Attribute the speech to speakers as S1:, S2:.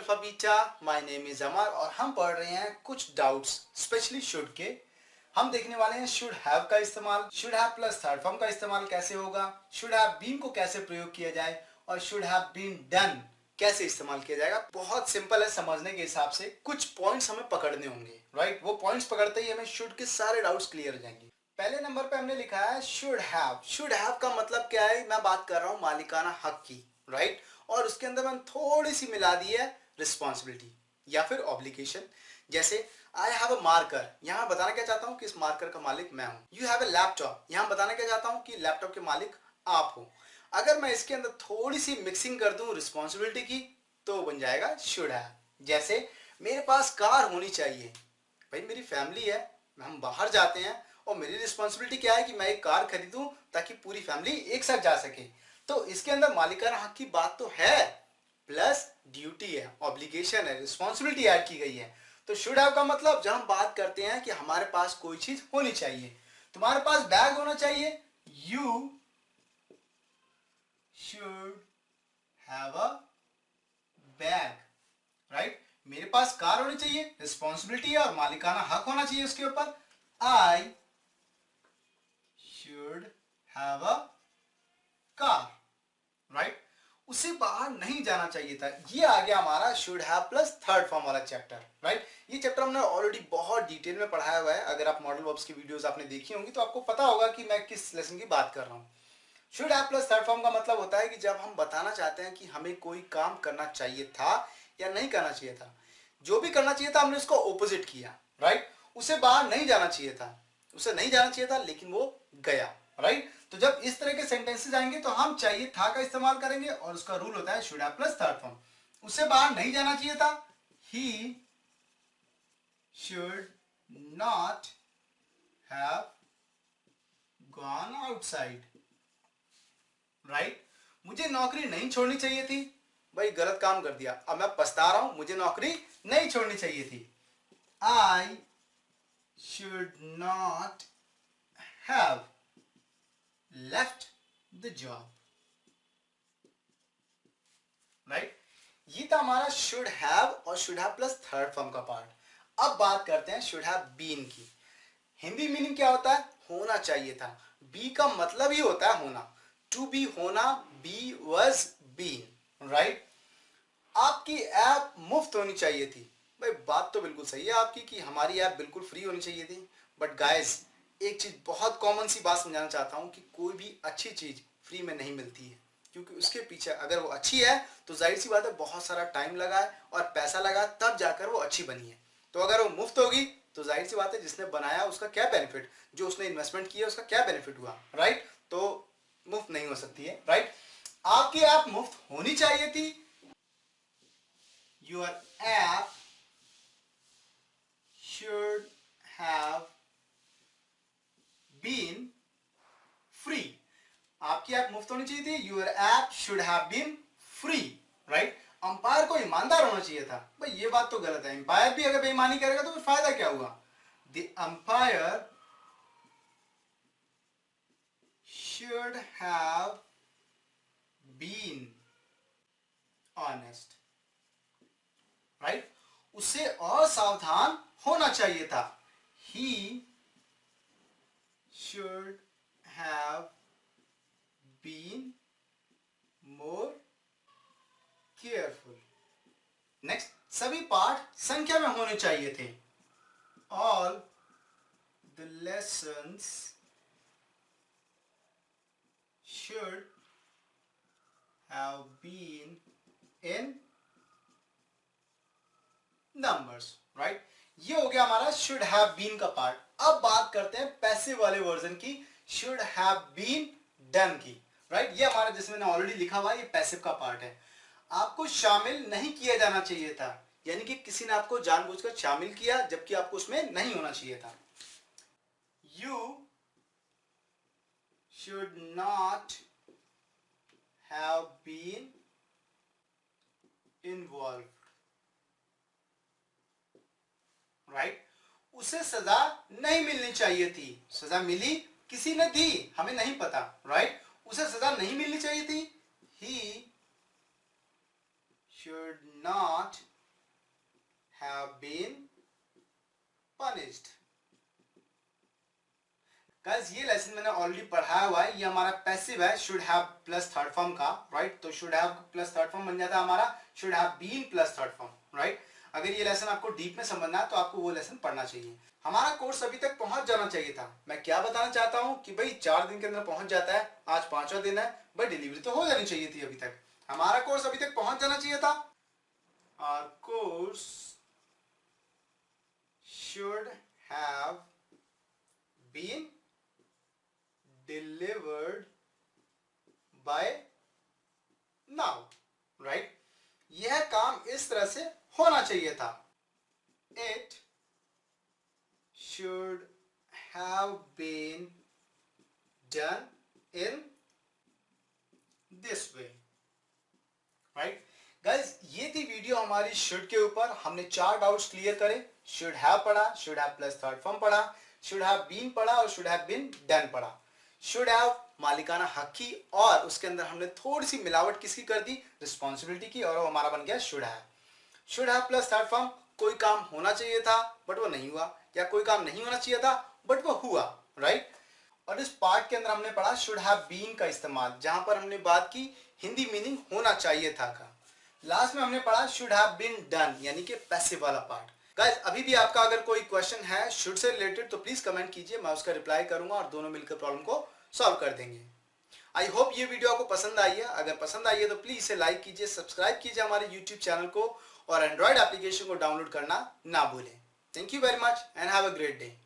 S1: Alpha beta, my name is Amar और हम पढ़ रहे हैं कुछ डाउट्स स्पेशली शुड के। हम देखने वाले हैं शुड हैव का इस्तेमाल, should have plus third form का इस्तेमाल कैसे होगा, शुड हैव बीन को कैसे प्रयोग किया जाए और शुड हैव बीन डन कैसे इस्तेमाल किया जाएगा। बहुत सिंपल है समझने के हिसाब से, कुछ पॉइंट्स हमें पकड़ने होंगे, राइट। वो पॉइंट्स पकड़ते ही हमें शुड के सारे डाउट्स क्लियर हो जाएंगे। पहले नंबर पे हमने लिखा है शुड हैव। शुड हैव का मतलब क्या है? मैं बात कर रहा हूं मालिकाना हक की, राइट। और उसके अंदर मैंने थोड़ी सी मिला दी है रिस्पॉन्सिबिलिटी या फिर ऑब्लिगेशन। जैसे आई हैव अ मार्कर, यहां बताना क्या चाहता हूं कि इस मार्कर का मालिक मैं हूं। यू हैव अ लैपटॉप, यहां बताना क्या चाहता हूं कि लैपटॉप के मालिक आप हो। अगर मैं इसके अंदर थोड़ी सी मिक्सिंग कर दूं रिस्पॉन्सिबिलिटी की तो बन जाएगा शुड हैव। जैसे मेरे पास कार होनी चाहिए, भाई मेरी फैमिली है, हम बाहर जाते हैं और मेरी रिस्पॉन्सिबिलिटी क्या है कि मैं एक कार खरीदूं ताकि पूरी फैमिली एक साथ जा सके। तो इसके अंदर मालिकाना हक की बात तो है, प्लस ड्यूटी है, ऑब्लिगेशन है, रिस्पॉन्सिबिलिटी ऐड की गई है। तो शुड हैव का मतलब जब हम बात करते हैं कि हमारे पास कोई चीज होनी चाहिए, तुम्हारे पास बैग होना चाहिए, you should have a bag, right. मेरे पास कार होनी चाहिए, रिस्पॉन्सिबिलिटी है और मालिकाना हक होना चाहिए उसके ऊपर, I should have a car, right. उसे बाहर नहीं जाना चाहिए था। ये आ गया हमारा should have plus third form वाला चैप्टर, राइट। ये चैप्टर हमने ऑलरेडी बहुत डिटेल में पढ़ाया हुआ है। अगर आप मॉडल वर्ब्स की वीडियोस आपने देखी होंगी तो आपको पता होगा कि मैं किस लेसन की बात कर रहा हूँ। Should have plus third form का मतलब होता है कि जब हम बताना चाहते हैं कि हमें कोई काम करना चाहिए था या नहीं करना चाहिए था, जो भी करना चाहिए था हमने उसको ऑपोजिट किया, राइट। उसे बाहर नहीं जाना चाहिए था, उसे नहीं जाना चाहिए था लेकिन वो गया, राइट। तो जब इस तरह के सेंटेंसेस आएंगे तो हम चाहिए था का इस्तेमाल करेंगे और उसका रूल होता है should have plus third form. उसे बाहर नहीं जाना चाहिए था, he should not have gone outside, right. मुझे नौकरी नहीं छोड़नी चाहिए थी, भाई गलत काम कर दिया, अब मैं पछता रहा हूं, मुझे नौकरी नहीं छोड़नी चाहिए थी। I should not have left the job, right. ये था हमारा शुड हैव और should have plus third form का पार्ट। अब बात करते हैं शुड हैव बीन की। हिंदी मीनिंग क्या होता है? होना चाहिए था। बी का मतलब ही होता है होना, टू बी होना, बी वॉज बीन, राइट। आपकी ऐप मुफ्त होनी चाहिए थी, भाई बात तो बिल्कुल सही है आपकी कि हमारी ऐप बिल्कुल फ्री होनी चाहिए थी। बट गाइस एक चीज बहुत कॉमन सी बात समझाना चाहता हूं कि कोई भी अच्छी चीज फ्री में नहीं मिलती है, क्योंकि उसके पीछे अगर वो अच्छी है तो जाहिर सी बात है बहुत सारा टाइम लगा है और पैसा लगा तब जाकर वो अच्छी बनी है। तो अगर वो मुफ्त होगी तो जाहिर सी बात है जिसने बनाया उसका क्या बेनिफिट, जो उसने इन्वेस्टमेंट किया उसका क्या बेनिफिट हुआ, राइट। तो मुफ्त नहीं हो सकती है, राइट। आपकी ऐप मुफ्त होनी चाहिए थी, your app should have been free। आपकी ऐप मुफ्त होनी चाहिए थी, your app should have been free, right. Umpire को ईमानदार होना चाहिए था, भाई ये बात तो गलत है। अंपायर भी अगर बेईमानी करेगा तो फिर फायदा क्या हुआ? The umpire should have been honest, right. उसे असावधान होना चाहिए था, he should have been more careful। Next, सभी पाठ संख्या में होने चाहिए थे, all the lessons should have been in numbers, right. ये हो गया हमारा शुड हैव बीन का पार्ट। अब बात करते हैं पैसिव वाले वर्जन की, शुड हैव बीन डन की, राइट। ये हमारा जिसमें मैंने ऑलरेडी लिखा हुआ है, ये पैसिव का पार्ट है। आपको शामिल नहीं किया जाना चाहिए था, यानी कि किसी ने आपको जानबूझकर शामिल किया जबकि आपको उसमें नहीं होना चाहिए था। You should not have been involve, right. उसे सजा नहीं मिलनी चाहिए थी, सजा मिली किसी ने दी, हमें नहीं पता, राइट। उसे सजा नहीं मिलनी चाहिए थी, he should not have been punished। Guys ये लेसन मैंने ऑलरेडी पढ़ाया हुआ है, ये हमारा पैसिव है should have plus third form का, राइट। तो should have plus third form बन जाता है हमारा should have been plus third form, right. अगर ये लेसन आपको डीप में समझना है तो आपको वो लेसन पढ़ना चाहिए। हमारा कोर्स अभी तक पहुंच जाना चाहिए था। मैं क्या बताना चाहता हूं कि भाई 4 दिन के अंदर पहुंच जाता है, आज 5वां दिन है, भाई डिलीवरी तो हो जानी चाहिए थी अभी तक। हमारा कोर्स अभी तक पहुंच जाना चाहिए था। Our course should have been delivered by now, right? यह काम इस तरह से होना चाहिए था। It should have been done in this way, right? Guys ये थी वीडियो हमारी शुड के ऊपर। हमने 4 डाउट्स क्लियर करे। शुड हैव पढ़ा, should have plus third form पढ़ा, शुड हैव बीन पढ़ा और शुड हैव बीन डन पढ़ा। शुड हैव मालिकाना हक की और उसके अंदर हमने थोड़ी सी मिलावट किसकी कर दी, रिस्पॉन्सिबिलिटी की, और वो हमारा बन गया should have. Should have plus third form, कोई काम होना चाहिए था बट वो नहीं हुआ, या कोई काम नहीं होना चाहिए था बट वो हुआ, राइट। और इस पार्ट के अंदर हमने पढ़ा शुड हैव बीन का इस्तेमाल, जहां पर हमने बात की हिंदी मीनिंग होना चाहिए था का। लास्ट में हमने पढ़ा शुड हैव बीन डन, यानी कि पैसिव वाला पार्ट। गाइस अभी भी आपका अगर कोई क्वेश्चन है शुड से रिलेटेड तो प्लीज कमेंट कीजिए, मैं उसका रिप्लाई करूंगा और दोनों मिलकर प्रॉब्लम को सॉल्व कर देंगे। आई होप ये वीडियो आपको पसंद आई है। अगर पसंद आई है तो प्लीज इसे लाइक कीजिए, सब्सक्राइब कीजिए हमारे यूट्यूब चैनल को और एंड्रॉइड एप्लीकेशन को डाउनलोड करना ना भूलें। Thank you very much and have a great day.